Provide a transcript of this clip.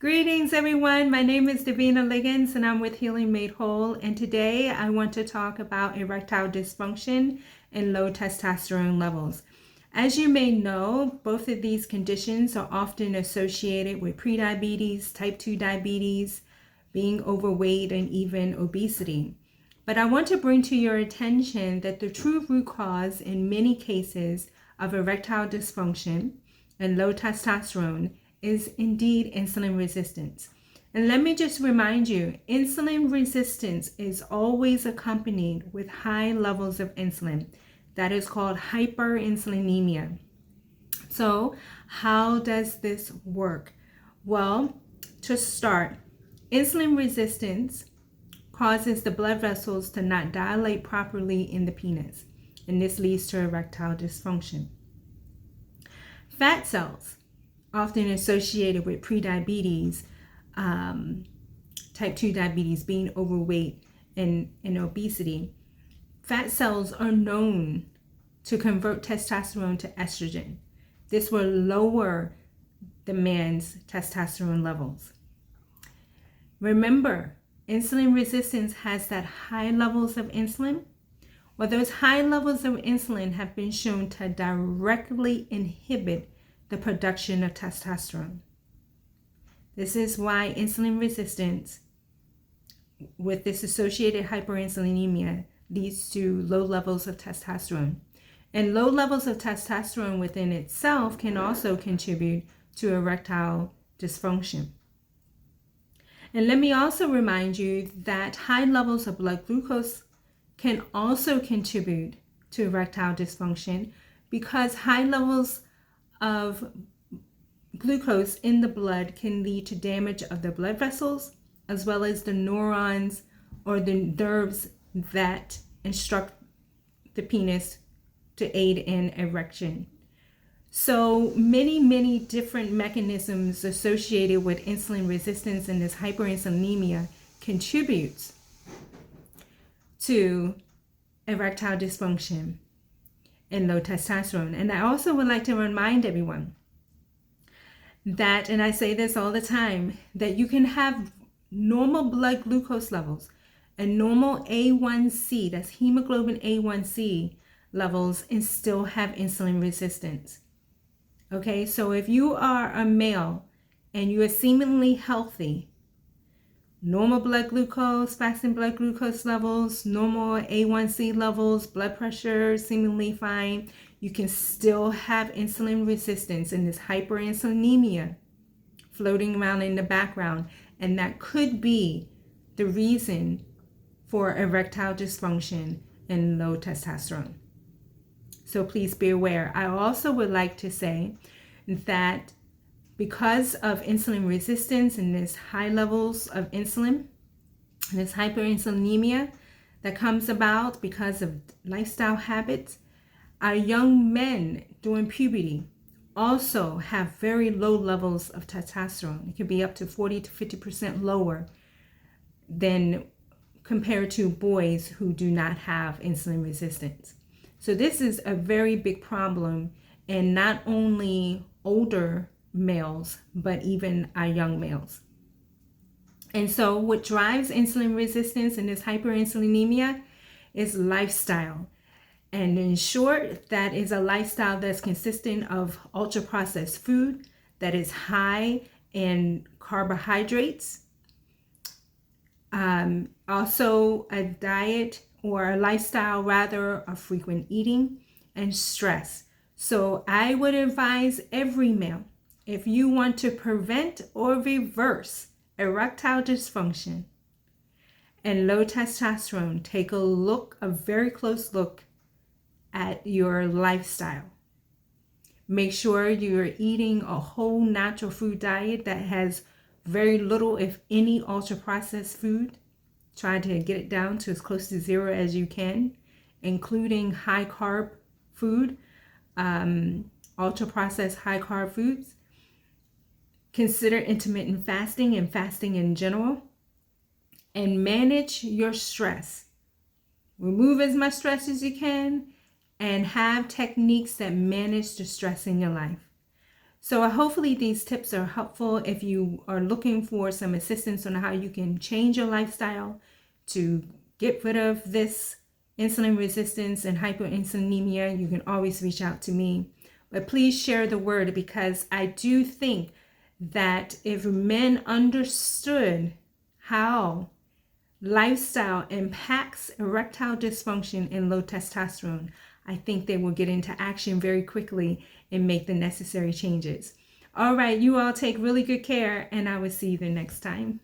Greetings everyone, my name is Davina Liggins and I'm with Healing Made Whole, and today I want to talk about erectile dysfunction and low testosterone levels. As you may know, both of these conditions are often associated with prediabetes, type 2 diabetes, being overweight, and even obesity. But I want to bring to your attention that the true root cause in many cases of erectile dysfunction and low testosterone is indeed insulin resistance. And let me just remind you, insulin resistance is always accompanied with high levels of insulin. That is called hyperinsulemia. So how does this work? Well, to start, insulin resistance causes the blood vessels to not dilate properly in the penis, and this leads to erectile dysfunction. Fat cells, often associated with prediabetes, type 2 diabetes, being overweight, and obesity. Fat cells are known to convert testosterone to estrogen. This will lower the man's testosterone levels. Remember, insulin resistance has that high levels of insulin. Well, those high levels of insulin have been shown to directly inhibit the production of testosterone. This is why insulin resistance with this associated hyperinsulinemia leads to low levels of testosterone. And low levels of testosterone within itself can also contribute to erectile dysfunction. And let me also remind you that high levels of blood glucose can also contribute to erectile dysfunction, because high levels of glucose in the blood can lead to damage of the blood vessels, as well as the neurons or the nerves that instruct the penis to aid in erection. So many different mechanisms associated with insulin resistance and this hyperinsulinemia contributes to erectile dysfunction and low testosterone. And I also would like to remind everyone that, and I say this all the time, that you can have normal blood glucose levels and normal A1C, that's hemoglobin A1C levels, and still have insulin resistance. Okay, so if you are a male and you are seemingly healthy, normal blood glucose, fasting blood glucose levels, normal A1C levels, blood pressure seemingly fine, you can still have insulin resistance and this hyperinsulinemia floating around in the background. And that could be the reason for erectile dysfunction and low testosterone. So please be aware. I also would like to say that because of insulin resistance and this high levels of insulin, this hyperinsulinemia that comes about because of lifestyle habits, our young men during puberty also have very low levels of testosterone. It could be up to 40 to 50% lower than compared to boys who do not have insulin resistance. So this is a very big problem in not only older males, but even our young males. And so what drives insulin resistance and this hyperinsulinemia is lifestyle. And in short, that is a lifestyle that's consistent of ultra processed food that is high in carbohydrates. Also a diet or a lifestyle rather of frequent eating and stress. So I would advise every male, if you want to prevent or reverse erectile dysfunction and low testosterone, take a very close look at your lifestyle. Make sure you're eating a whole natural food diet that has very little, if any, ultra processed food. Try to get it down to as close to zero as you can, including high carb food, ultra processed high carb foods. Consider intermittent fasting and fasting in general, and manage your stress. Remove as much stress as you can and have techniques that manage the stress in your life. So hopefully these tips are helpful if you are looking for some assistance on how you can change your lifestyle to get rid of this insulin resistance and hyperinsulemia. You can always reach out to me. But please share the word, because I do think that if men understood how lifestyle impacts erectile dysfunction and low testosterone, I think they will get into action very quickly and make the necessary changes. All right, you all take really good care, and I will see you the next time.